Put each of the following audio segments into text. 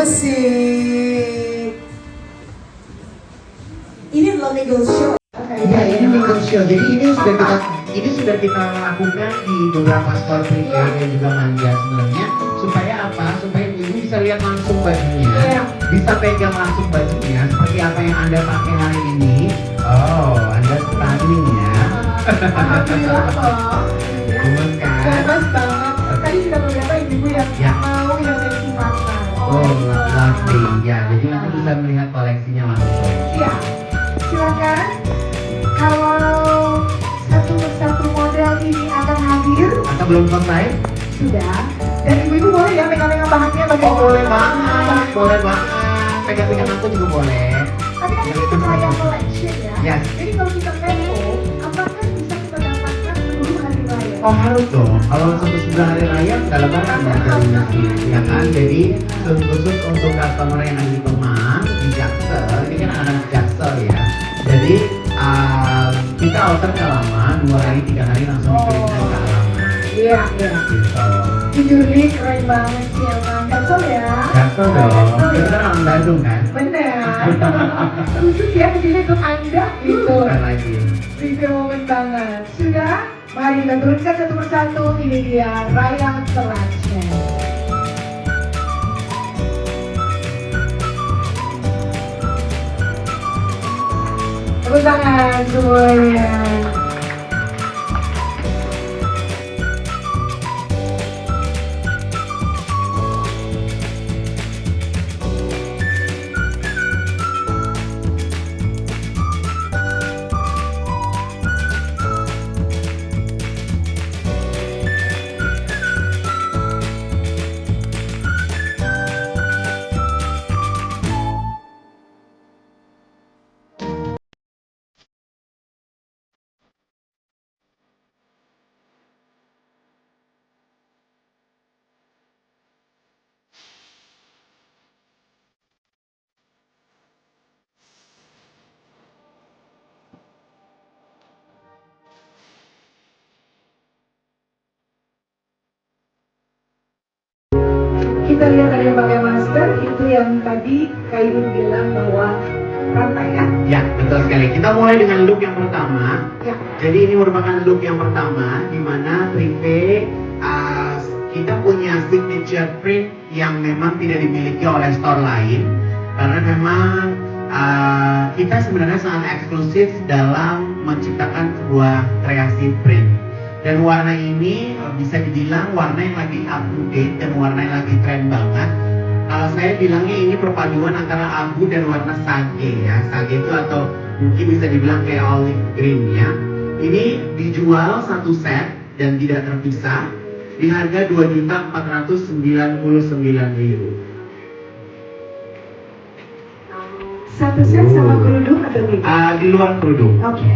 musik. Ini adalah legal show. Ya, ini legal show. Jadi ini sudah kita lakukan di beberapa store retail dan juga manja sebenarnya. Supaya apa? Supaya ibu bisa lihat langsung bajunya, bisa pegang langsung bajunya seperti apa yang Anda pakai hari ini. Oh, Anda stunning ya. Alhamdulillah kok. Gemes kan? Gemes banget. Tadi sudah beberapa ibu yang Ya. mau yang seksi mata. Oh, lovely. Ya, jadi nanti bisa melihat koleksinya langsung. Iya. Silakan. Kalau satu persatu model ini akan hadir, Atau belum selesai? sudah. Dan ibu-ibu boleh ya pegang-pegang bahannya Oh, bagaimana? boleh banget. Boleh banget. Pegang-pegang aku juga boleh. Tapi kan ini supaya collection ya. Yes. Jadi kalau kita kepo, apakah bisa kita dapatkan sebelum hari raya? Oh, harus dong. Kalau untuk sebelah hari raya nggak lebaran ya jadinya sih, ya kan? Jadi khusus untuk customer yang ada di Kemang, di Jaksel, ini kan anak Jaksel ya. Jadi kita ordernya lama, 2 hari 3 hari langsung dikirimkan ke alamat. Iya, iya. Gitu. Jujur nih keren banget sih emang. Jaksel ya? Jaksel dong. Jaksel Kita ya? kan orang Bandung kan? Bener. Khusus ya kesini untuk Anda gitu. Bukan lagi. Review momen banget. Sudah? Mari kita turunkan satu persatu. Ini dia Raya Collection. Tepuk tangan semuanya. Kita lihat ada yang pakai masker, itu yang tadi Kak Irun bilang bahwa rantai ya. Ya, betul sekali. Kita mulai dengan look yang pertama. Ya. Jadi ini merupakan look yang pertama di mana Privé kita punya signature print yang memang tidak dimiliki oleh store lain karena memang kita sebenarnya sangat eksklusif dalam menciptakan sebuah kreasi print. Dan warna ini bisa dibilang warna yang lagi up to date dan warna yang lagi tren banget. Kalau saya bilangnya ini perpaduan antara abu dan warna sage ya. Sage itu atau mungkin bisa dibilang kayak olive green ya. Ini dijual satu set dan tidak terpisah di harga Rp2.499.000. Satu set sama kerudung atau gitu? Di luar kerudung. Oke.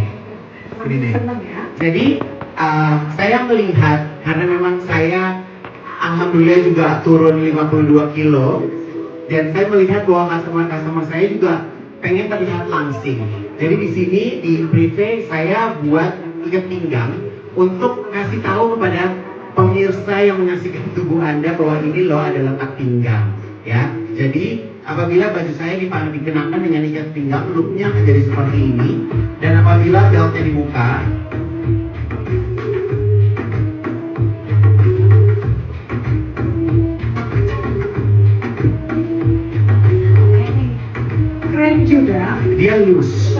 Ini nih. Senang ya. Jadi saya melihat karena memang saya alhamdulillah juga turun 52 kilo dan saya melihat bahwa customer saya juga pengen terlihat langsing. Jadi di sini di Privé saya buat ikat pinggang untuk kasih tahu kepada pemirsa yang menyaksikan tubuh Anda bahwa ini loh ada letak pinggang ya. Jadi apabila baju saya dikenakan dengan ikat pinggang, looknya akan jadi seperti ini. Dan apabila beltnya dibuka, Keren juga. dia loose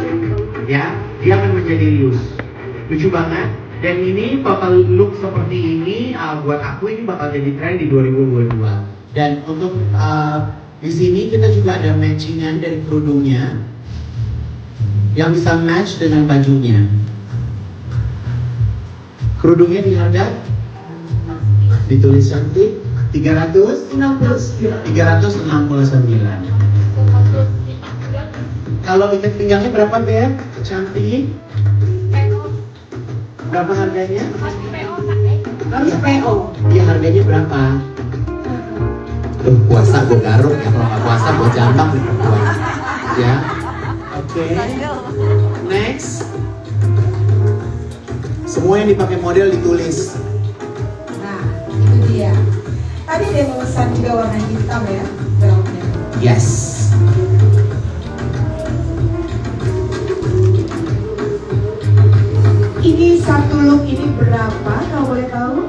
ya, dia akan menjadi loose, lucu banget. Dan ini total look seperti ini buat aku ini bakal jadi tren di 2022. Dan untuk di sini kita juga ada matchingan dari kerudungnya yang bisa match dengan bajunya. Kerudungnya di harga ditulis cantik 369. Kalau ikat pinggangnya berapa Beb? Cantik. Berapa harganya? Harus PO. Iya, harganya berapa? Puasa gue garuk ya, kalau nggak puasa gue jambak nih perempuan. Ya. Oke. Next. Semua yang dipakai model ditulis. Nah, itu dia. Tadi dia memesan juga warna hitam ya, beltnya. Yes. Ini satu look ini berapa kalau boleh tahu?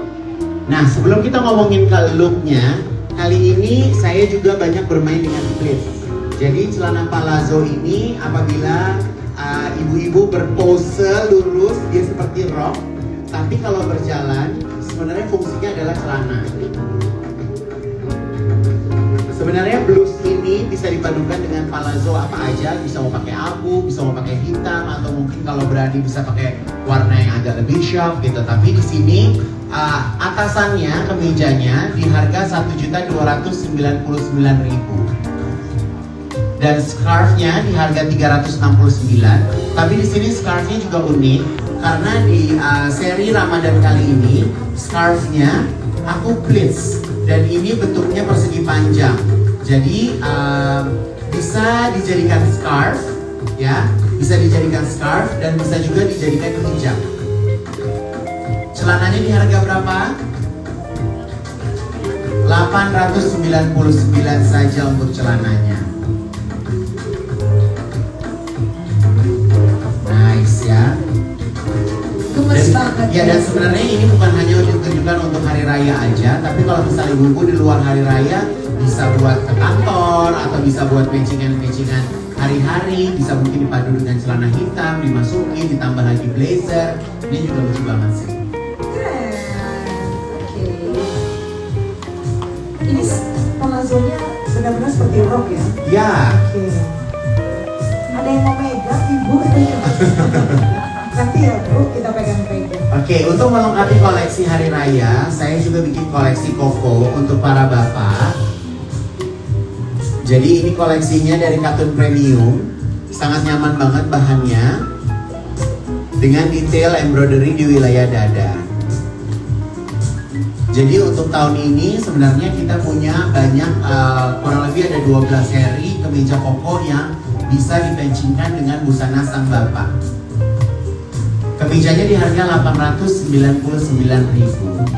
Nah, sebelum kita ngomongin ke looknya, kali ini saya juga banyak bermain dengan pleats. Jadi celana palazzo ini apabila ibu-ibu berpose lurus, dia seperti rok. Tapi kalau berjalan, sebenarnya fungsinya adalah celana. Sebenarnya blus ini bisa dipadukan dengan palazzo apa aja, bisa mau pakai abu, bisa mau pakai hitam, atau mungkin kalau berani bisa pakai warna yang agak lebih sharp gitu. Tapi di sini atasannya, kemejanya di harga 1.299.000 dan scarfnya di harga 369. Tapi di sini scarfnya juga unik karena di seri Ramadan kali ini scarfnya aku pleats. Dan ini bentuknya persegi panjang, jadi bisa dijadikan scarf, ya, bisa dijadikan scarf dan bisa juga dijadikan hijab. Celananya di harga berapa? 899 saja untuk celananya. Nice ya. Gemes banget. Ya, dan sebenarnya ini bukan hanya ditunjukkan untuk hari raya aja, tapi kalau misalnya ibu-ibu di luar hari raya bisa buat ke kantor atau bisa buat matchingan-matchingan hari-hari, bisa mungkin dipadu dengan celana hitam, dimasukin, ditambah lagi blazer. Ini juga lucu banget sih. Keren. Oke. Ini palazzonya benar-benar seperti rok ya? Ya. Oke. Ada yang mau megang, ibu? Nanti ya Bu, kita pegang-pegang. Oke, untuk melengkapi koleksi hari raya, saya juga bikin koleksi koko untuk para bapak. Jadi ini koleksinya dari katun premium, sangat nyaman banget bahannya, dengan detail embroidery di wilayah dada. Jadi untuk tahun ini sebenarnya kita punya banyak, kurang lebih ada 12 seri kemeja koko yang bisa dipencingkan dengan busana sang bapak. Kemejanya di harga 899.000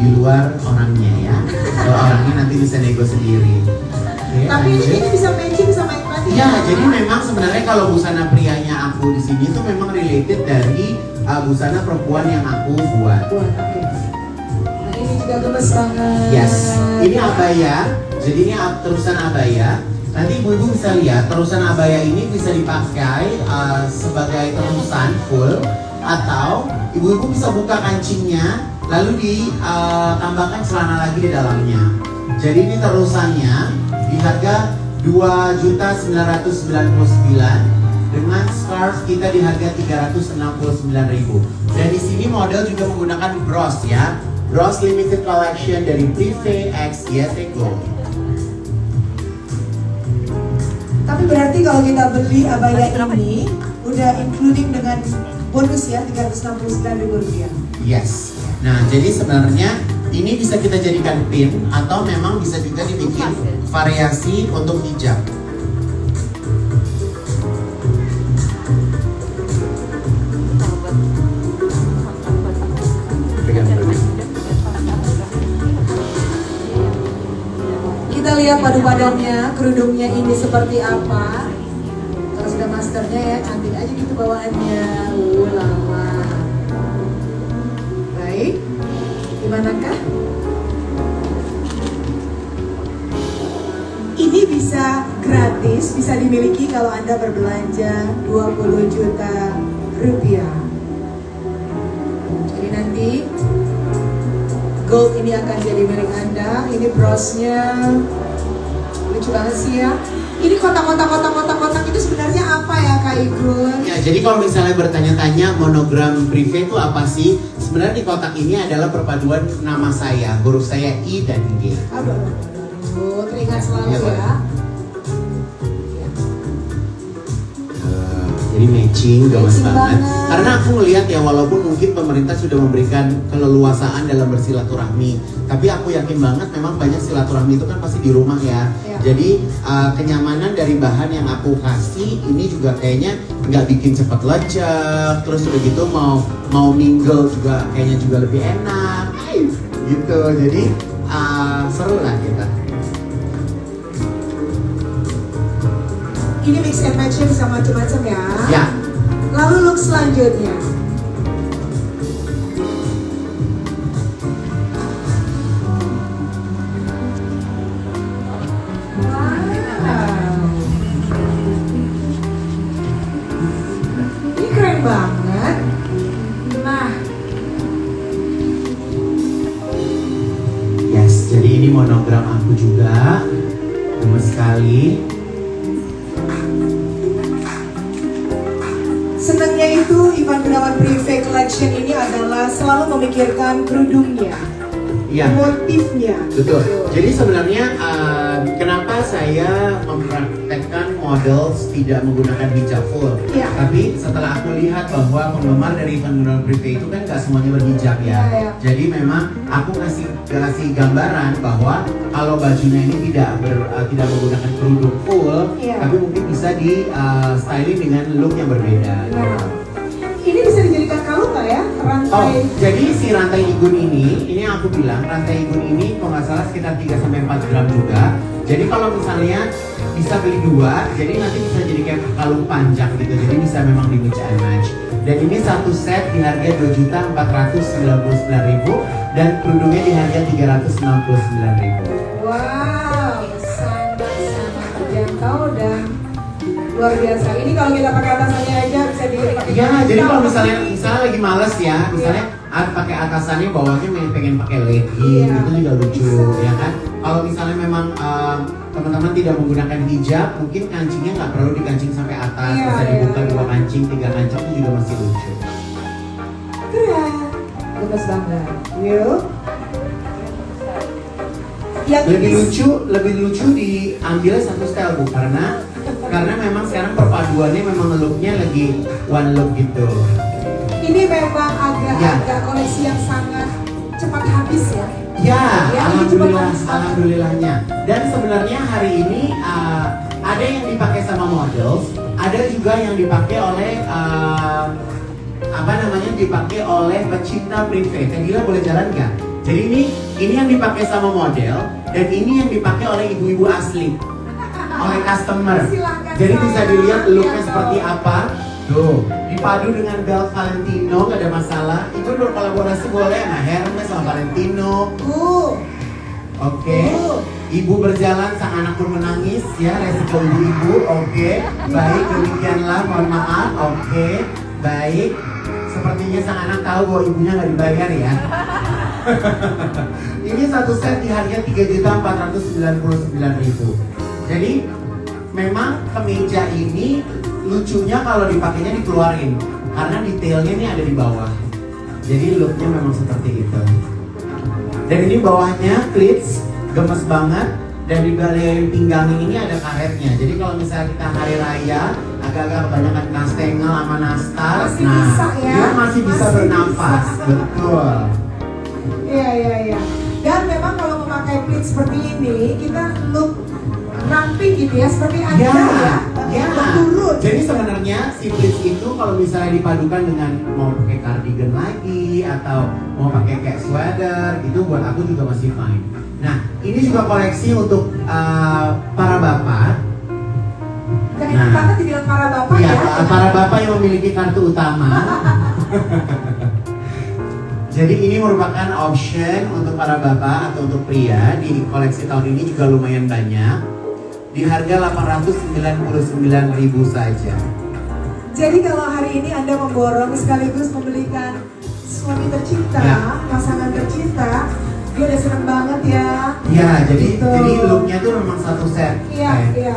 di luar orangnya ya. Kalau orangnya nanti bisa nego sendiri. Oke, Tapi lanjut. ini bisa matching sama yang tadi Ya, jadi memang sebenarnya kalau busana prianya aku di sini tuh memang related dari busana perempuan yang aku buat. Buat, oke. Nah ini juga gemes banget. Yes, ini abaya. Jadi ini terusan abaya. Nanti ibu-ibu bisa lihat terusan abaya ini bisa dipakai sebagai terusan full, atau ibu-ibu bisa buka kancingnya lalu ditambahkan celana lagi di dalamnya. Jadi ini terusannya di harga 2.999 dengan scarf kita di harga 369.000. Dan di sini model juga menggunakan bros ya. Bros limited collection dari Privé X Yeti Gold. Tapi berarti kalau kita beli abaya ini udah including dengan bonus ya, Rp369.000. Yes. Nah, jadi sebenarnya ini bisa kita jadikan pin atau memang bisa juga dibikin variasi untuk hijab. Kita lihat padu-padannya, kerudungnya ini seperti apa. Kalau sudah masternya ya, cantik aja gitu bawaannya. Lama. Baik, gimanakah? Ini bisa gratis, bisa dimiliki kalau Anda berbelanja 20 juta rupiah. Jadi nanti gold ini akan jadi milik Anda. Ini brosnya lucu banget sih ya. Ini kotak-kotak itu sebenarnya apa ya Kak Igun? Ya, jadi kalau misalnya bertanya-tanya monogram Privé itu apa sih? Sebenarnya di kotak ini adalah perpaduan nama saya, huruf saya I dan G. Aduh, teringat selalu ya. Jadi matching, gemes Matching banget. banget. Karena aku ngelihat ya, walaupun mungkin pemerintah sudah memberikan keleluasaan dalam bersilaturahmi, tapi aku yakin banget memang banyak silaturahmi itu kan pasti di rumah ya. Ya. Jadi kenyamanan dari bahan yang aku kasih ini juga kayaknya nggak bikin cepat lecek. Terus udah gitu mau mingle juga kayaknya juga lebih enak. Gitu. Jadi seru lah kita. Ini mix and match bisa macam-macam ya. Ya. Lalu look selanjutnya. Ini keren banget. Nah, Yes, jadi ini monogram aku juga. Gemes sekali. senangnya itu Ivan Gunawan Privé Collection ini adalah selalu memikirkan kerudungnya, Iya. motifnya. Betul. Jadi sebenarnya kenapa saya mempraktekkan model tidak menggunakan hijab full? Iya. Tapi setelah aku lihat bahwa penggemar dari Ivan Gunawan Privé itu kan nggak semuanya berhijab ya. Iya. Jadi memang aku kasih gambaran bahwa kalau bajunya ini tidak menggunakan kerudung full, Iya. tapi mungkin bisa di styling dengan look yang berbeda. Nah, ini bisa dijadikan kalung nggak ya? Oh, Rantai. jadi si rantai igun ini yang aku bilang, rantai igun ini kalau nggak salah sekitar 3-4 gram juga. Jadi kalau misalnya bisa beli 2, jadi nanti bisa jadi kayak kalung panjang gitu. Jadi bisa memang di mix and match. Dan ini satu set di harga 2.499.000 dan kerudungnya di harga 369.000. Wow, sangat-sangat terjangkau dan luar biasa. Ini kalau kita pakai atasannya aja bisa dipakai. Iya, jadi kalau misalnya lagi males ya, misalnya pakai atasannya bawahnya pengen pakai legging, Iya. itu juga lucu, Bisa. ya kan? Kalau misalnya memang teman-teman tidak menggunakan hijab, mungkin kancingnya nggak perlu dikancing sampai atas, Iya, bisa iya, dibuka iya. 2 kancing, 3 kancing itu juga masih lucu. Keren. Gemes banget. Yuk. Yang Lebih ini lucu diambil satu style Bu, karena memang sekarang perpaduannya memang looknya lagi one look gitu. ini memang agak Ya. koleksi yang sangat cepat habis ya. Ya, Ya, ini alhamdulillah, cuma alhamdulillahnya. Dan sebenarnya hari ini ada yang dipakai sama models, ada juga yang dipakai oleh dipakai oleh pecinta privé. Teh Gila boleh jalan nggak? Jadi ini yang dipakai sama model dan ini yang dipakai oleh ibu-ibu asli, oleh customer. Silakan Jadi bisa saya. dilihat looknya Ya, seperti dong. apa. Tuh, dipadu dengan belt Valentino nggak ada masalah. Ibu berkolaborasi boleh, nah Hermes sama Valentino. Oke, ibu berjalan, sang anak pun menangis ya, resiko ibu-ibu. Oke, baik, demikianlah, mohon maaf. Oke, baik. Sepertinya sang anak tahu bahwa ibunya nggak dibayar ya. Ini satu set di harga 3.499.000. Jadi memang kemeja ini lucunya kalau dipakainya dikeluarin karena detailnya ini ada di bawah. Jadi looknya memang seperti itu. Dan ini bawahnya pleats, gemes banget. Dan di bagian pinggangnya ini ada karetnya. Jadi kalau misalnya kita hari raya agak-agak kebanyakan kastengel sama nastar, Masih bisa ya? dia masih bisa Masih bernafas. bisa. Betul. Iya. Dan memang kalau memakai pleat seperti ini, kita look ramping gitu ya, seperti Anda ya. Berturut. Jadi sebenarnya si pleats itu kalau misalnya dipadukan dengan mau pakai cardigan lagi atau mau pakai kayak sweater, itu buat aku juga masih fine. Nah, ini juga koleksi untuk para bapak. Dan enak banget dibilang para bapak Iya, ya. para bapak yang memiliki kartu utama. Jadi ini merupakan option untuk para bapak atau untuk pria. Di koleksi tahun ini juga lumayan banyak. Di harga 899.000 saja. Jadi kalau hari ini Anda memborong sekaligus membelikan suami tercinta, Ya. pasangan tercinta, dia udah seneng banget ya. Iya, jadi Gitu. looknya tuh memang satu set. Iya.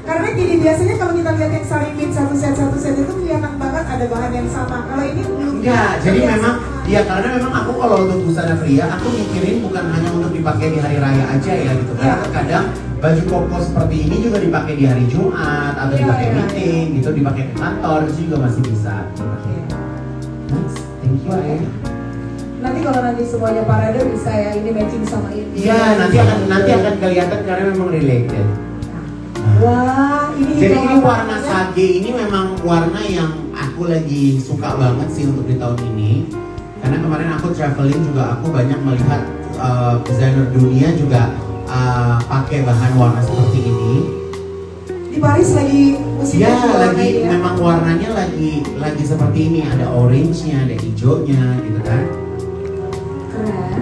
Karena gini, biasanya kalau kita lihat yang saring satu set itu kelihatan banget ada bahan yang sama. Kalau ini belum. Enggak, jadi memang karena memang aku kalau untuk busana pria, aku mikirin bukan hanya untuk dipakai di hari raya aja ya gitu. Karena Iya. terkadang baju koko seperti ini juga dipakai di hari Jumat atau Iya, dipakai iya, meeting gitu, dipakai ke kantor itu juga masih bisa. Nice, thank you. Oke. Nanti kalau nanti semuanya parade bisa ya, ini matching sama ini. Iya, nanti akan kelihatan karena memang related. Wah, ini Jadi juga ini warna warnanya. sage ini memang warna yang aku lagi suka banget sih untuk di tahun ini. Karena kemarin aku traveling juga aku banyak melihat desainer dunia juga pakai bahan warna seperti ini. Di Paris lagi musimnya Ya, juga lagi ya. memang warnanya lagi seperti ini, ada orange-nya, ada hijaunya gitu kan. Keren.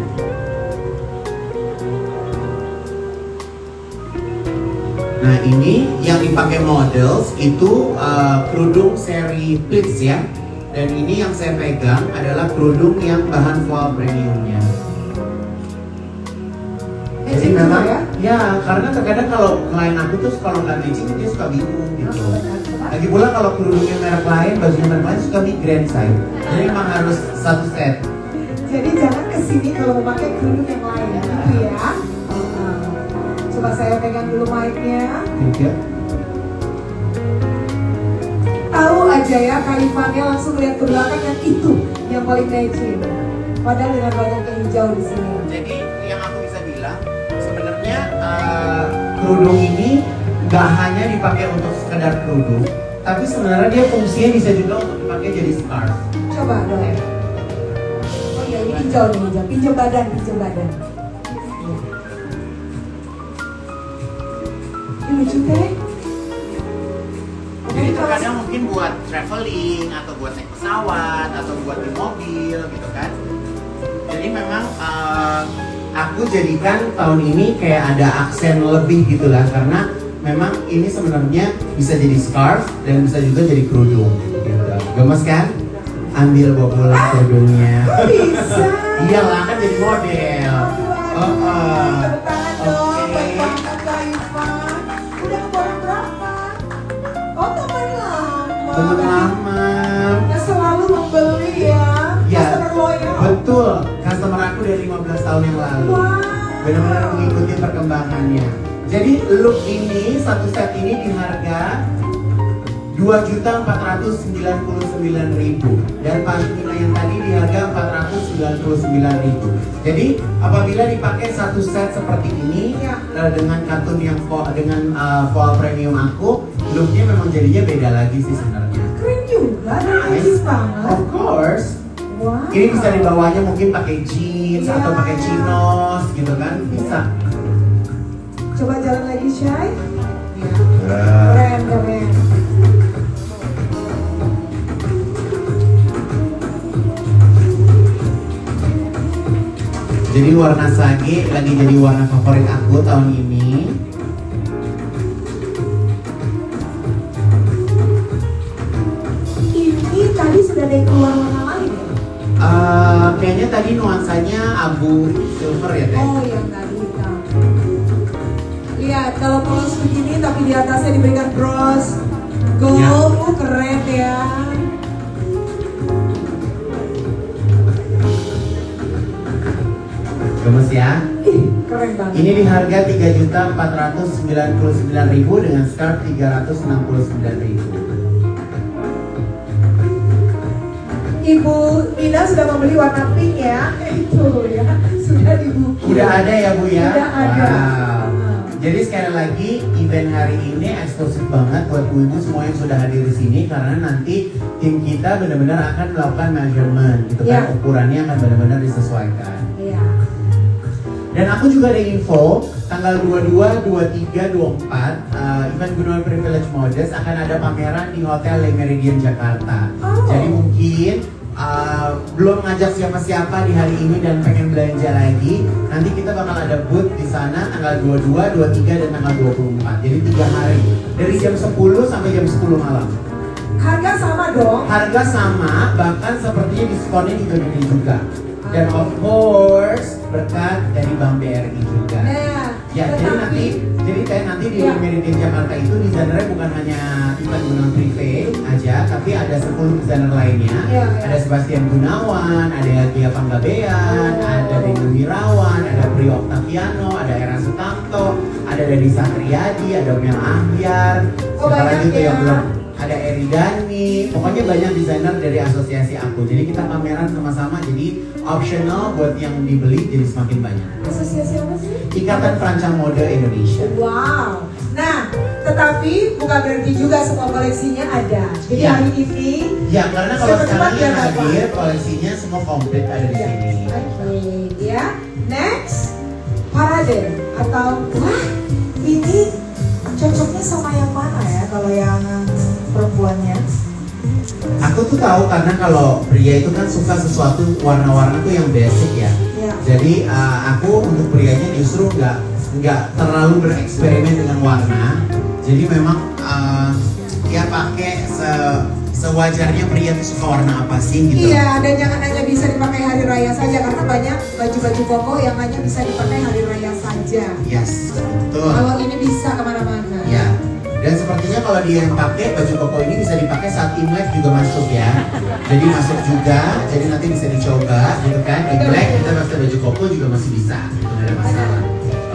Nah, ini yang dipakai models itu kerudung seri pleats ya. Dan ini yang saya pegang adalah kerudung yang bahan voile premiumnya. Jadi Matching juga memang ya? ya, karena terkadang kalau klien aku tuh kalau nggak matching dia suka bingung gitu. Lagi pula kalau kerudungnya merek lain, bajunya merek lain suka migrain saya. Jadi memang harus satu set. Jadi jangan kesini kalau mau pakai kerudung yang lain gitu ya. Coba saya pegang dulu mic-nya. Thank you. Tahu aja ya Kak Ivannya langsung lihat ke belakang yang itu yang paling matching. Padahal dengan banyaknya hijau di sini. Jadi yang aku bisa bilang sebenarnya kerudung ini nggak hanya dipakai untuk sekedar kerudung, tapi sebenarnya dia fungsinya bisa juga untuk dipakai jadi scarf. Coba dong. Oh iya ini hijau nih hijau. Pinjam badan, pinjam badan. Ini lucu teh. Jadi terkadang mungkin buat traveling atau buat naik pesawat atau buat di mobil gitu kan. Jadi memang aku jadikan tahun ini kayak ada aksen lebih gitulah karena memang ini sebenarnya bisa jadi scarf dan bisa juga jadi kerudung gitu. Gemes kan? Ambil bawa pulang kerudungnya. Kok bisa? Iyalah kan jadi model. Tepuk tangan dong, Oke. baik banget Kak Ivan. Udah keluaran berapa? Oh teman lama. Temen lama. Nah, selalu membeli ya. Ya, Customer loyal. betul. Customer aku dari 15 tahun yang lalu. Wow. Benar-benar mengikuti perkembangannya. Jadi look ini, satu set ini di harga 2.499.000 dan pashmina yang tadi di harga 499.000. Jadi apabila dipakai satu set seperti ini Ya. dengan katun yang dengan voile premium aku, looknya memang jadinya beda lagi sih sebenarnya. Keren juga, nice banget. Of course. Wow. Ini bisa dibawanya mungkin pakai jeans Ya. atau pakai chinos gitu kan, bisa. Coba jalan lagi Shay. Ya. Wah. Keren, keren. Jadi warna sage lagi jadi warna favorit aku tahun ini. Ini tadi sudah ada yang keluar warna lain ya? Kayaknya tadi nuansanya abu silver ya Teh? Oh yang tadi hitam. Lihat kalau polos begini tapi di atasnya diberikan bros gold, Ya. Keren ya. Gemes ya. Ih, keren banget. Ini di harga 3.499.000 dengan scarf 369.000. Ibu Nina sudah membeli warna pink ya. Itu ya, sudah dibuki. Udah ada ya Bu ya? Udah ada. Wow. Jadi sekali lagi event hari ini eksklusif banget buat ibu-ibu semua yang sudah hadir di sini karena nanti tim kita benar-benar akan melakukan measurement gitu kan, Ya. ukurannya akan benar-benar disesuaikan. Iya. Dan aku juga ada info tanggal 22, 23, 24 event Gunawan Privilege Modest akan ada pameran di Hotel Le Méridien Jakarta. Oh. Jadi mungkin belum ngajak siapa-siapa di hari ini dan pengen belanja lagi, nanti kita bakal ada booth di sana tanggal 22, 23 dan tanggal 24. Jadi 3 hari dari jam 10 sampai jam 10 malam. Harga sama dong. Harga sama, bahkan sepertinya diskonnya juga gede juga. Dan of course berkat dari Bank BRI juga. Nah, Ya, jadi kayak nanti di Ya. Meridian Jakarta itu desainernya bukan hanya event Gunawan Privé aja, tapi ada 10 desainer lainnya. Ya, ya. Ada Sebastian Gunawan, ada Gia Panggabean, Oh. ada Denny Wirawan, ada Prio Octaviano, ada Era Sutanto, ada Dedi Satriadi, ada Mel Ahyar, Oh, siapa lagi banyak tuh yang ya. belum? Ada Eri Dani, pokoknya banyak desainer dari asosiasi aku. Jadi kita pameran sama-sama, jadi optional buat yang dibeli jadi semakin banyak. Asosiasi apa sih? Ikatan Perancang Mode Indonesia. Wow. Nah, tetapi bukan berarti juga semua koleksinya ada. Jadi Ya. hari ini Ya, karena kalau Cepat-cepat sekarang ya, yang Bapak. hadir koleksinya semua komplit ada di ya. sini. Oke, ya. Next, parade atau wah, ini Cocoknya sama yang mana ya kalau yang perempuannya? Aku tuh tahu karena kalau pria itu kan suka sesuatu warna-warna tuh yang basic ya. Ya. Jadi aku untuk prianya justru nggak terlalu bereksperimen dengan warna. Jadi memang ya pakai sewajarnya pria tuh suka warna apa sih gitu. Iya, dan jangan hanya bisa dipakai hari raya saja karena banyak baju-baju koko yang hanya bisa dipakai hari raya saja. Yes, betul. Kalau ini bisa kemana-mana. Ya. Dan sepertinya kalau dia yang pakai baju koko ini bisa dipakai saat Imlek juga masuk ya. Jadi masuk juga, jadi nanti bisa dicoba gitu kan. Imlek kita pakai baju koko juga masih bisa, tidak ada masalah.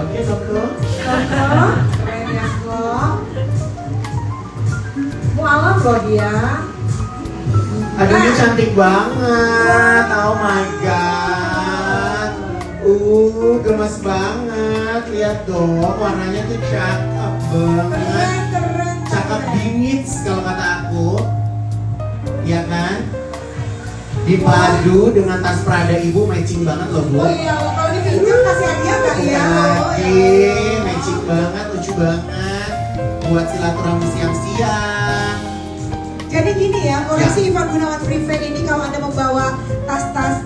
Oke, Koko. Koko, keren ya kok. Mualaf loh dia. Aduh, ini cantik banget. Oh my god. Gemes banget. Lihat dong, warnanya tuh cakep banget. Keren. Cakep bingit kalau kata aku. Ya kan? Dipadu dengan tas Prada ibu matching banget loh bu. Oh iya, kalau dipinjam kasih hadiah nggak ya? Oh, Oke, iya. matching banget, lucu banget. Buat silaturahmi siang-siang. Jadi gini ya, koleksi Ivan Gunawan Privé ini kalau Anda membawa tas-tas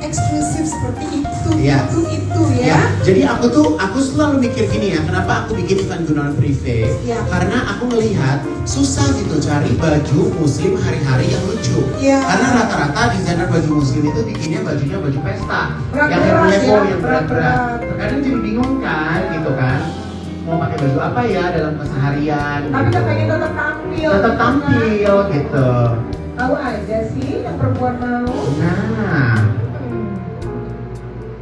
eksklusif seperti itu, Iya. itu ya. Ya, jadi aku selalu mikir gini ya, kenapa aku bikin Ivan Gunawan Privé? Ya. Karena aku melihat susah gitu cari baju muslim hari-hari yang lucu. Ya. Karena rata-rata desainer baju muslim itu bikinnya bajunya baju pesta, yang Berat-berat level ya, yang berat-berat. berat-berat. Terkadang jadi bingung kan, gitu kan? Mau pakai baju apa ya dalam keseharian? Tapi gitu. kan pengen tetap tampil. Tetap tampil gitu. Tahu aja sih yang perempuan mau. Nah,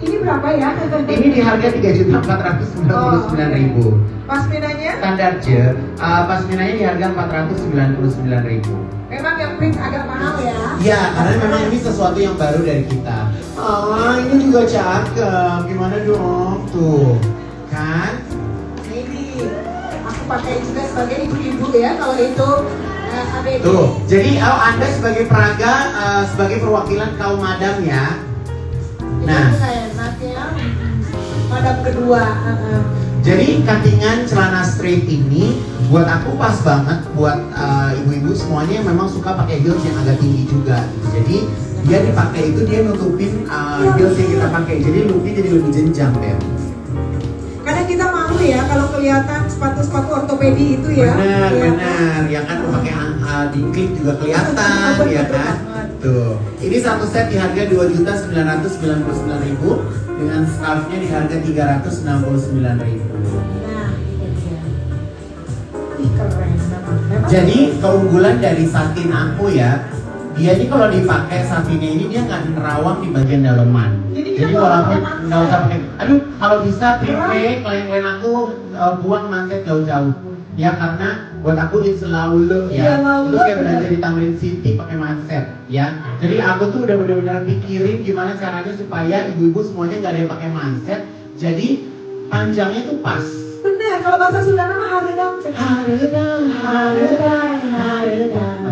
Ini berapa ya? ini di harga 3.499.000. Pasminanya? Standar je, pasminanya di harga 499.000. Memang yang print agak mahal ya. Ya, karena memang ini sesuatu yang baru dari kita. Ini juga cakep. Gimana dong? Tuh, kan? Ini aku pakai juga sebagai ibu-ibu ya kalau itu ABG. Tuh, jadi Anda sebagai peraga, sebagai perwakilan kaum madam ya. Nah. Kayak enak ya. Madam kedua. Jadi cuttingan celana straight ini buat aku pas banget buat ibu-ibu semuanya yang memang suka pakai heels yang agak tinggi juga. Jadi dia dipakai itu dia nutupin heels yang kita pakai. Jadi looknya jadi lebih jenjang deh. Kadang kita malu ya kalau kelihatan sepatu-sepatu ortopedi itu ya. Benar. Ya kan pakai di klip juga kelihatan ya kan. Tuh. Ini satu set di harga 2.999.000 dengan scarfnya di harga 369.000. Nah, ini dia. Ih, keren memang. Jadi keunggulan dari satin aku ya, dia ini kalau dipakai satinnya ini dia nggak nerawang di bagian daleman. Jadi Jadi walaupun nggak usah pakai, aduh kalau bisa privé klien-klien aku buang manset jauh-jauh. Ya karena buat aku ini selalu Iya, ya, lalu, itu kayak benar. belanja di Tamrin City pakai manset ya. Jadi aku tuh udah benar-benar pikirin gimana caranya supaya ibu-ibu semuanya nggak ada yang pakai manset. Jadi panjangnya tuh pas. Bener, kalau bahasa Sunda nama hareudang. Hareudang.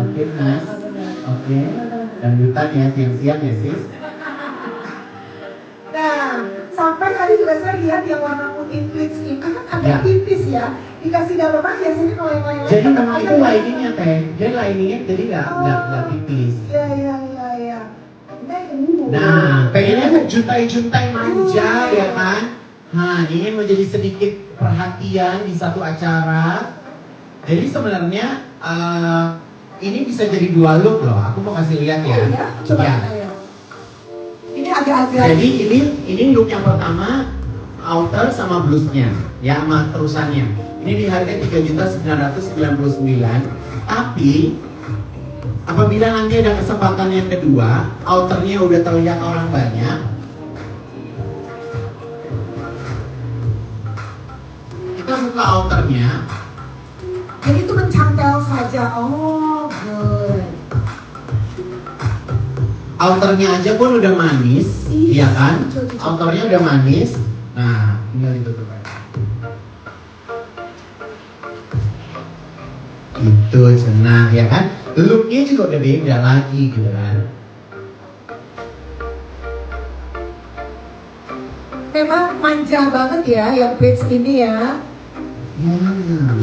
Oke, Mas. Oke. Lanjutan ya siang-siang ya, Sis. Nah, sampai tadi juga saya lihat yang warna putih twist ini kan agak Ya. tipis ya. Dikasih daleman biasanya kalau yang lain-lain. Jadi kan memang agak itu liningnya teh. Dia liningnya jadi nggak tipis. Iya. Nah, pengennya tuh juntai-juntai manja ya kan? Nah, ingin menjadi sedikit perhatian di satu acara. Jadi sebenarnya ini bisa jadi dua look loh. Aku mau kasih lihat ya. Ya, coba Ya. ayo. Ini agak-agak. Jadi ini look yang pertama outer sama blusnya, ya sama terusannya. Ini di harga 3.999.000. Tapi apabila nanti ada kesempatan yang kedua, outernya udah terlihat orang banyak. Kita buka outernya. Jadi itu mencantel saja. Oh, good. Outernya aja pun udah manis, Iya, iya kan? lucu. Outernya udah manis. Nah, tinggal ditutup aja. Gitu, cenah ya kan? Looknya juga udah beda lagi gitu kan? Memang manja banget ya yang page ini ya.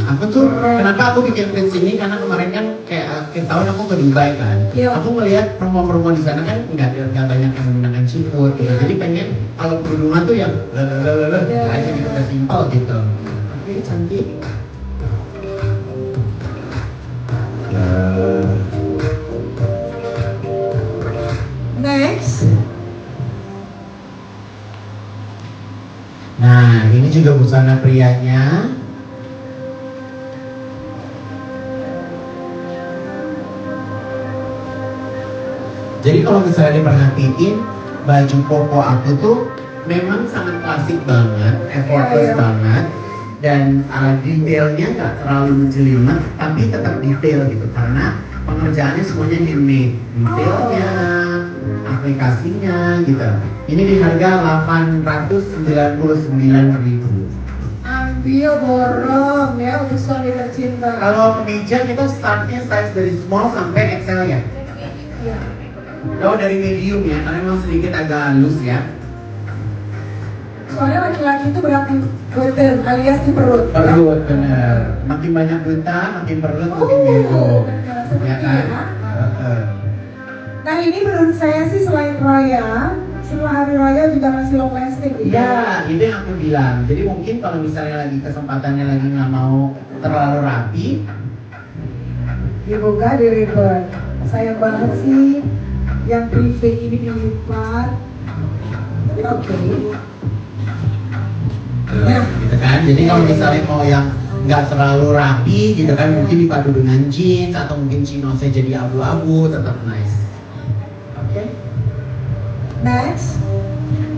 Aku tuh kenapa aku bikin prints ini karena kemarin kan kayak akhir tahun aku ke Dubai kan. Iya. Aku ngeliat promo-promo di sana kan nggak banyak yang menggunakan seafood gitu. Jadi pengen kalau kerudungan tuh yang aja gitu udah simpel gitu. Tapi cantik. Next. Nah, ini juga busana prianya. Jadi kalau misalnya diperhatiin baju koko aku tuh memang sangat klasik banget, effortless banget, dan detailnya nggak terlalu menjelimet, tapi tetap detail gitu karena pengerjaannya semuanya handmade, detailnya, aplikasinya gitu. Ini di harga 899.000. Ambil borong ya untuk suami tercinta. Kalau kemeja kita startnya size dari small sampai XL ya. Iya. Kalau dari medium ya, karena memang sedikit agak halus ya. Soalnya laki-laki itu berarti beten alias di perut. Perut bener. Makin banyak bunta, makin perut, makin bego. Ya kan? Nah ini menurut saya sih selain raya, setelah hari raya juga masih long lasting gitu. Iya, itu yang aku bilang. Jadi mungkin kalau misalnya lagi kesempatannya lagi nggak mau terlalu rapi, Dibuka di ribbon. Sayang banget sih yang privé ini dilipat. Oke. nah, gitu kan. Jadi kalau misalnya mau yang nggak terlalu rapi, gitu kan, mungkin dipadu dengan jeans atau mungkin chinosnya jadi abu-abu, tetap nice. Oke. Next.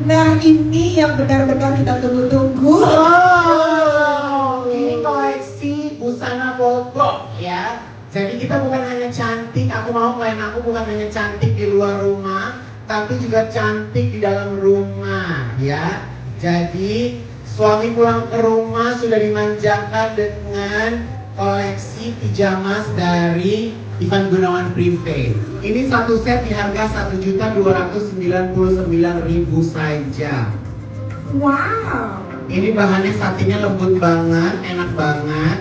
Nah ini yang benar-benar kita tunggu-tunggu. Oh, ini koleksi busana bogo ya. Jadi kita bukan hanya cantik, aku mau klien aku bukan hanya cantik di luar rumah, tapi juga cantik di dalam rumah ya. Jadi suami pulang ke rumah sudah dimanjakan dengan koleksi pijamas dari Ivan Gunawan Privé. Ini satu set di harga 1.299.000 saja. Wow. Ini bahannya satinnya lembut banget, enak banget,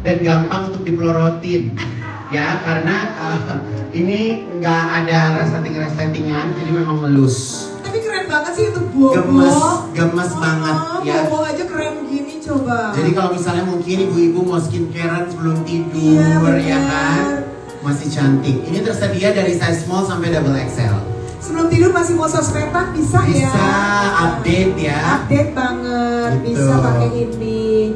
dan gampang untuk dipelorotin. Ya, karena ini nggak ada resleting-resletingan, jadi memang melus. Tapi keren banget sih itu bobo. Gemes banget ya. Bobo aja keren gini coba. Jadi kalau misalnya mungkin ibu-ibu mau skincarean sebelum tidur, Iya, ya kan, masih cantik. Ini tersedia dari size small sampai double XL. sebelum tidur masih mau sosmedan bisa ya. Bisa update ya. Update banget, Gitu. bisa pakai ini.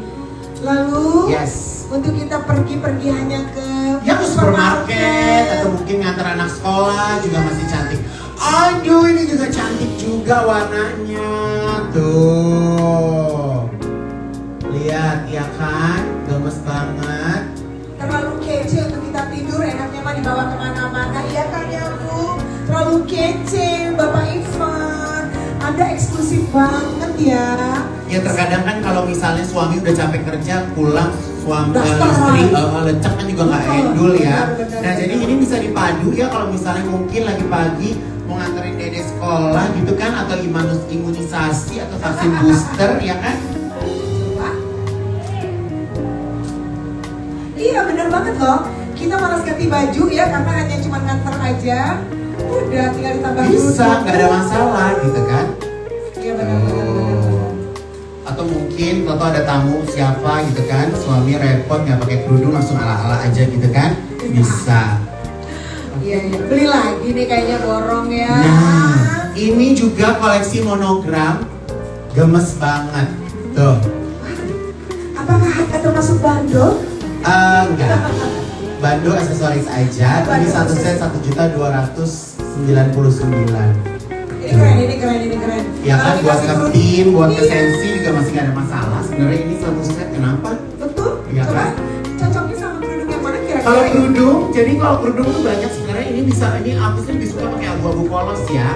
Lalu Yes. untuk kita pergi-pergi hanya ke Ya ke supermarket atau mungkin ngantar anak sekolah juga masih cantik. Aduh, ini juga cantik juga warnanya. Tuh. Lihat ya kan, gemes banget. terlalu kece untuk kita tidur, enaknya mah dibawa kemana-mana. Iya kan ya Bu? Terlalu kece Bapak Ivan. Anda eksklusif banget ya. Ya terkadang kan kalau misalnya suami udah capek kerja pulang, suami Dasar. istri lecek kan juga nggak endul ya. Benar, Nah jadi ini bisa dipadu ya kalau misalnya mungkin lagi pagi mau nganterin dede sekolah gitu kan, atau imunisasi atau vaksin booster ya kan. Coba. Iya bener banget loh. Kita malas ganti baju ya karena hanya cuma nganter aja. Udah tinggal ditambah Bisa, dulu. nggak ada masalah gitu kan. Iya benar-benar. Atau mungkin kalau ada tamu siapa gitu kan, suami repot nggak pakai kerudung langsung ala-ala aja gitu kan, bisa. Iya, iya. Beli lagi nih kayaknya borong ya. Nah, ini juga koleksi monogram, gemes banget. Tuh, Apakah harga termasuk bando? enggak. Bando aksesoris aja. Ini satu set 1.299.000. Ini keren. Ya kan, Kalau buat dikasih ke kerudung- tim, buat ke Iya. sensi juga masih gak ada masalah. Sebenarnya ini satu set, kenapa? Betul. Iya Coba kan? cocoknya sama kerudung yang mana kira-kira? Kalau kerudung, jadi kalau kerudung tuh banyak sebenarnya. Ini bisa, ini aku sih lebih suka pakai abu-abu polos ya.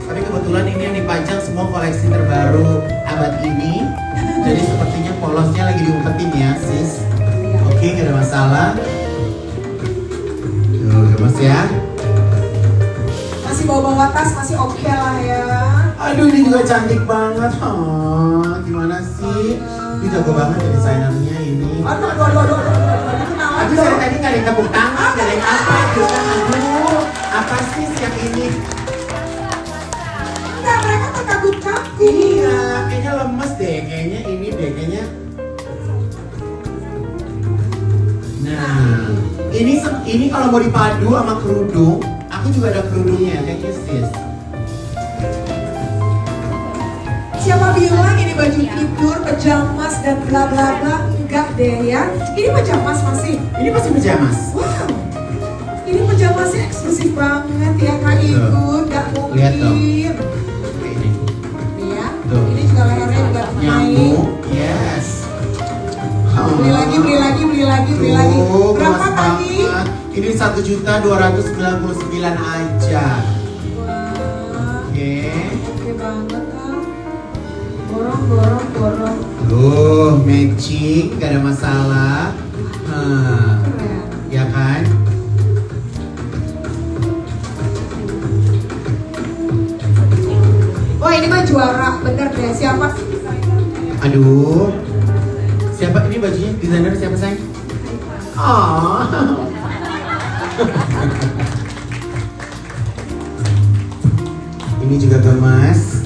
Tapi kebetulan ini yang dipajang semua koleksi terbaru abad ini. Jadi sepertinya polosnya lagi diumpetin ya sis. Iya. Oke, gak ada masalah. Tuh, gemes ya. Masih bawa tas, masih oke lah ya. Aduh, ini juga cantik banget. Oh, gimana sih? Ini jago banget ya desainernya ini. Aduh, aduh, aduh, aduh, aduh, aduh, kenalan Aduh, dong. dari tadi gak ada yang tepuk tangan, gak ada yang apa gitu kan. Aduh, apa sih yang ini? Enggak, mereka terkagum-kagum. Iya, kayaknya lemes deh, kayaknya ini deh, kayaknya. Nah, ini kalau mau dipadu sama kerudung, aku juga ada kerudungnya, kayaknya sis. Siapa bilang ini baju tidur, pajamas dan bla bla bla? Enggak deh ya. Ini pajamas masih. Ini pasti pajamas. Wow. Ini pajamasnya eksklusif banget ya Kak Igun, nggak mungkin. Lihat dong. Nih ya. Tuh. Ini juga lehernya juga naik. Nyambung, yes. Beli lagi, beli lagi, beli lagi, beli lagi. Tuh, Berapa luas tadi? banget. Ini 1.299.000 aja. Wah, Oke. oke banget ah. Borong, borong, borong. Tuh, matching, gak ada masalah. Keren. Ya kan? Wah ini mah juara, bener deh. Siapa? Aduh. Siapa ini bajunya? Desainer siapa sayang? Oh. Ini juga gemas.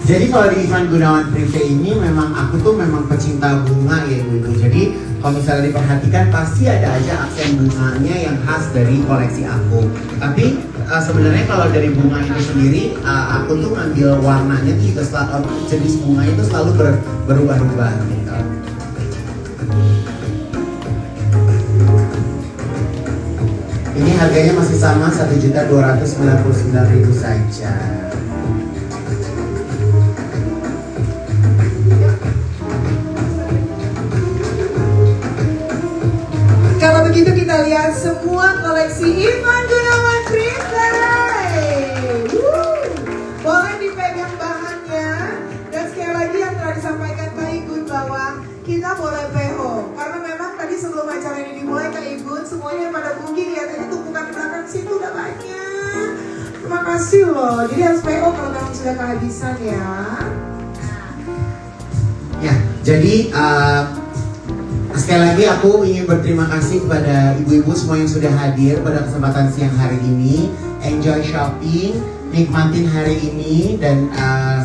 Jadi kalau di Ivan Gunawan Prive ini memang aku tuh memang pecinta bunga ya ibu-ibu. Jadi kalau misalnya diperhatikan pasti ada aja aksen bunganya yang khas dari koleksi aku. Tapi sebenarnya kalau dari bunga itu sendiri, aku tuh ngambil warnanya tuh juga selalu, jenis bunga itu selalu berubah-ubah gitu. Ini harganya masih sama 1.299.000 saja. Kalau begitu kita lihat semua koleksi Ivan Gunawan Prive. Boleh dipegang bahannya. Dan sekali lagi yang telah disampaikan Kak Igun bahwa kita boleh PO. Karena memang tadi sebelum acara ini dimulai Kak Igun, semuanya pada booking lihat ini tumpukan di belakang situ udah banyak. Terima kasih loh. Jadi harus PO kalau memang sudah kehabisan ya. Ya, jadi sekali lagi aku ingin berterima kasih kepada ibu-ibu semua yang sudah hadir pada kesempatan siang hari ini. Enjoy shopping, nikmatin hari ini, dan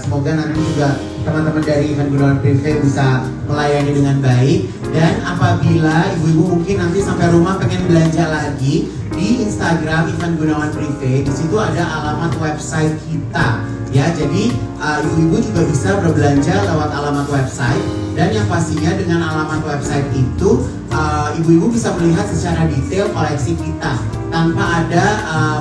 semoga nanti juga teman-teman dari Ivan Gunawan Prive bisa melayani dengan baik. Dan apabila ibu-ibu mungkin nanti sampai rumah pengen belanja lagi, di Instagram Ivan Gunawan Prive, di situ ada alamat website kita. Ya, jadi ibu-ibu juga bisa berbelanja lewat alamat website. Dan yang pastinya dengan alamat website itu, ibu-ibu bisa melihat secara detail koleksi kita tanpa ada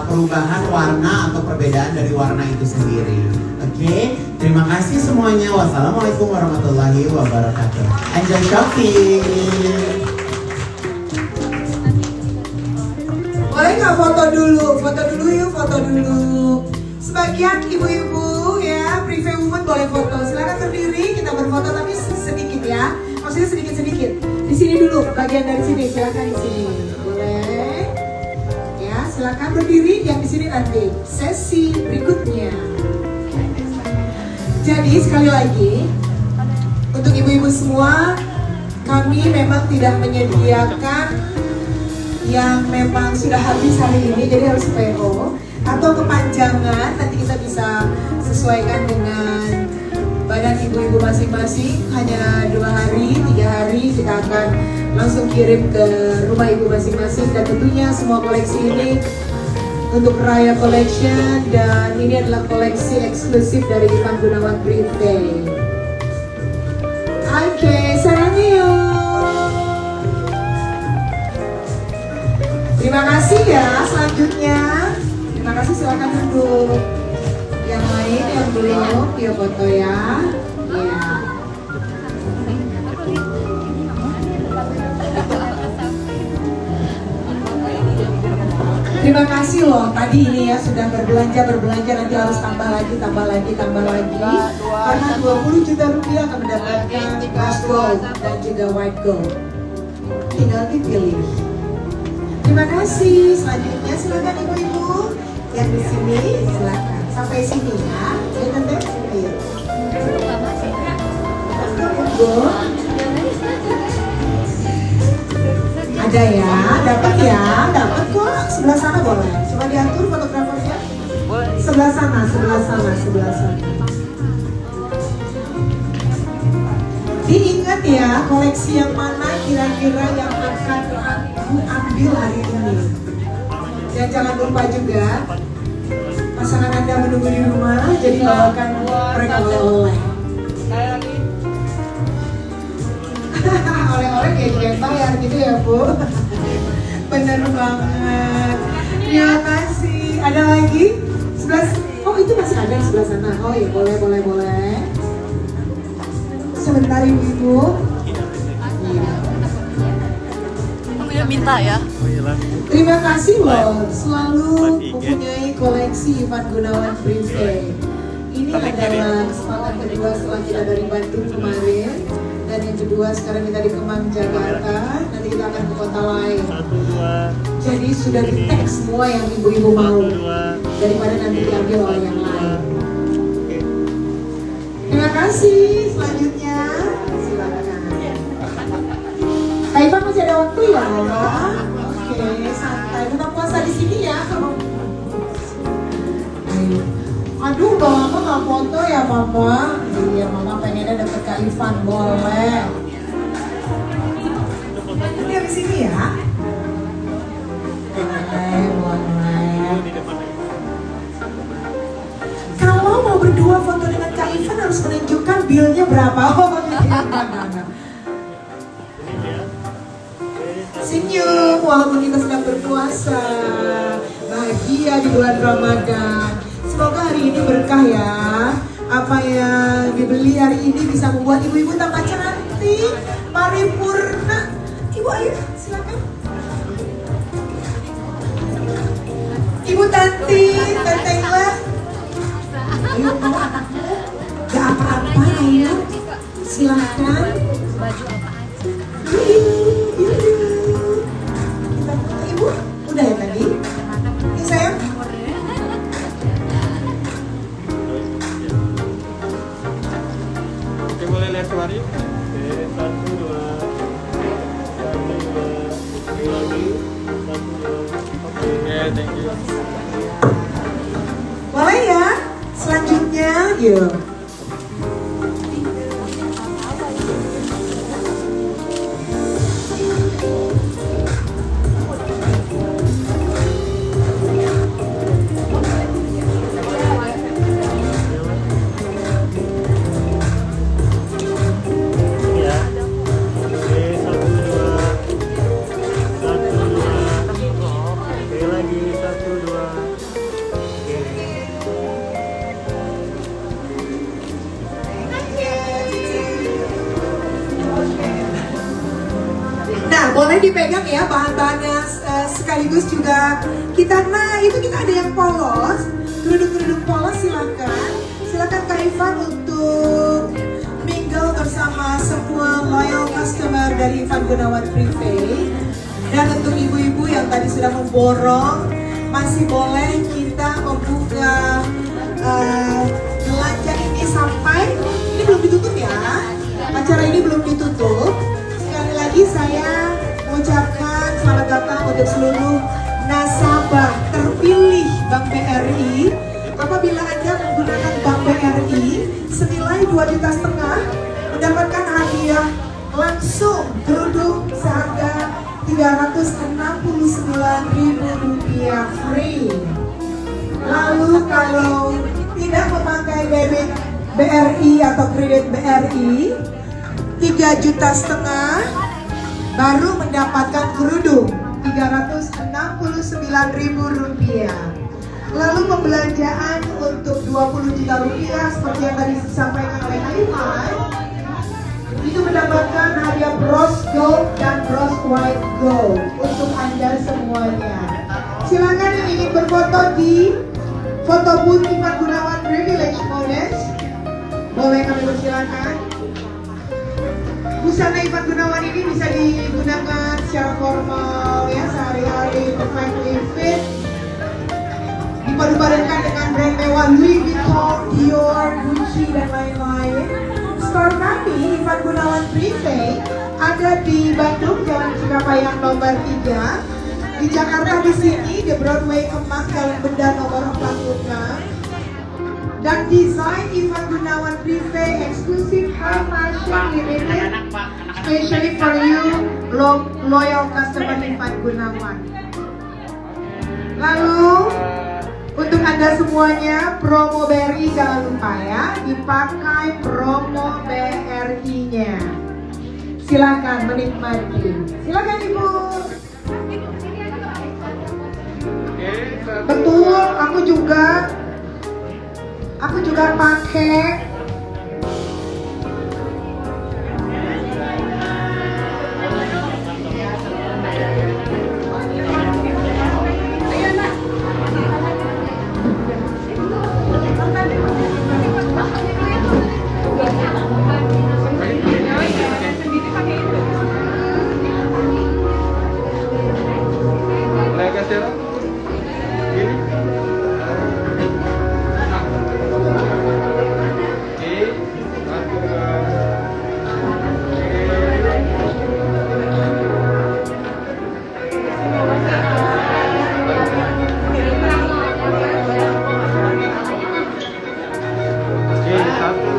perubahan warna atau perbedaan dari warna itu sendiri. Oke, terima kasih semuanya. Wassalamualaikum warahmatullahi wabarakatuh. Enjoy shopping. Boleh nggak foto dulu? Foto dulu yuk, foto dulu. Sebagian ibu-ibu ya, Prive Women boleh foto. Silakan berdiri, kita berfoto tapi sedikit ya. Maksudnya sedikit-sedikit. Di sini dulu, bagian dari sini. Silakan di sini. Boleh? Ya, silakan berdiri. Yang di sini nanti sesi berikutnya. Jadi sekali lagi, untuk ibu-ibu semua, kami memang tidak menyediakan yang memang sudah habis hari ini, jadi harus PO atau kepanjangan. Nanti kita bisa sesuaikan dengan badan ibu-ibu masing-masing. Hanya 2 hari, 3 hari kita akan langsung kirim ke rumah ibu masing-masing. Dan tentunya semua koleksi ini untuk Raya Collection, dan ini adalah koleksi eksklusif dari Ivan Gunawan Prive. Oke, sarangnya. Terima kasih ya. Selanjutnya, terima kasih, silakan duduk. Yang lain yang belum, ya foto ya. Ya. Terima kasih loh, tadi ini ya sudah berbelanja, nanti harus tambah lagi. Karena 20 juta rupiah akan mendapatkan cash gold dan juga white gold. Tinggal dipilih. Terima kasih. Selanjutnya silakan ibu-ibu yang di sini, silakan sampai sini ya. Ya, nanti. Go. Ada ya, dapat kok. Sebelah sana boleh. Coba diatur fotografernya. Sebelah sana. Diingat ya, koleksi yang mana kira-kira yang akan aku ambil hari ini. Dan jangan lupa juga, pasangan Anda menunggu di rumah, jadi bawakan mereka oleh-oleh. Oleh-oleh kayak juga yang bayar gitu ya, Bu. Bener banget. Terima kasih. Ada lagi? Oh itu masih ada di sebelah sana. Oh iya, boleh. Sebentar Ibu. Minta ya. Terima kasih loh, selalu mempunyai koleksi Ivan Gunawan Privé. Ini adalah kesempatan kedua setelah kita dari Bandung kemarin. Dan yang kedua sekarang kita di Kemang, Jakarta. Nanti kita akan ke kota lain. Jadi sudah di-tag semua yang ibu-ibu mau, daripada nanti diambil oleh yang lain. Terima kasih. Selanjutnya silakan. Kak Ivan masih ada waktu ya? Oke, santai. Buka puasa di sini ya. Ayo. Aduh, udah lama nggak foto ya, Mama. Iya, Mama pengennya dapet Kak Ivan, boleh. Ini di sini ya. Boleh. Kalau mau berdua foto dengan Kak Ivan harus menunjukkan bill-nya berapa. Oh, senyum walaupun kita sedang berpuasa, bahagia di bulan Ramadan. Semoga hari ini berkah ya. Apa yang dibeli hari ini bisa membuat ibu-ibu tambah cantik, paripurna. Ibu ayo silakan. Ibu Tante Ila. Ayo bawa anakmu. Gak apa-apa ayo. Silakan. Ibu, udah ya tadi? Ini sayang. Oke, boleh lihat kembali. Oke, 1, 2. 1, 2. Lagi. 1, 2. Oke, thank you. Boleh ya? Selanjutnya, yuk. Boleh dipegang ya bahan-bahannya sekaligus juga kita. Nah itu kita ada yang polos, kerudung polos silakan Kak Ivan untuk mingle bersama semua loyal customer dari Ivan Gunawan Privé. Dan untuk ibu-ibu yang tadi sudah memborong, masih boleh kita membuka belanja ini sampai ini belum ditutup ya, acara ini belum ditutup. Sekali lagi saya mengucapkan selamat datang untuk seluruh nasabah terpilih Bank BRI. Apabila Anda menggunakan Bank BRI senilai 2,5 juta mendapatkan hadiah langsung kerudung seharga Rp369.000 free. Lalu kalau tidak memakai debit BRI atau kredit BRI 3,5 juta baru mendapatkan kerudung Rp369.000. Lalu pembelanjaan untuk Rp20 juta seperti yang tadi disampaikan oleh Kak Ivan itu mendapatkan hadiah bros gold dan bros white gold untuk Anda semuanya. Silakan yang ingin berfoto di foto booth Ivan Gunawan Privilege Modest, boleh kami persilakan. Busana Ivan Gunawan ini bisa digunakan secara formal ya, sehari-hari, perfectly fit. Dipadu-padankan dengan brand mewah Louis Vuitton, Dior, Gucci dan lain-lain. store kami, Ivan Gunawan Prepaid, ada di Bandung, Jalan Cikapayang nomor 3. Di Jakarta di sini, di Broadway Kemang, Jalan Benda nomor 46. Dan desain Ivan Gunawan Prepaid, exclusive high fashion limited, especially for you, loyal customer Ivan Gunawan. Lalu, untuk Anda semuanya, promo BRI jangan lupa ya, dipakai promo BRI-nya. Silakan menikmati. Silakan Ibu. Betul, aku juga pakai. Lega serang. Ini. Satu,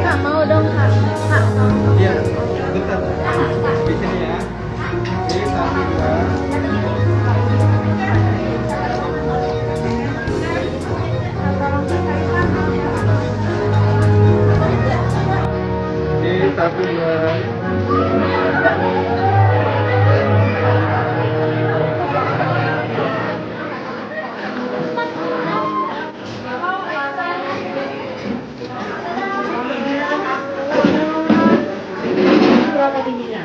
Kak, mau dong, Kak. Kak, mau. iya, bentar. Di sini ya. Oke, satu, dua. Oke, satu, dua. Berapa tingginya?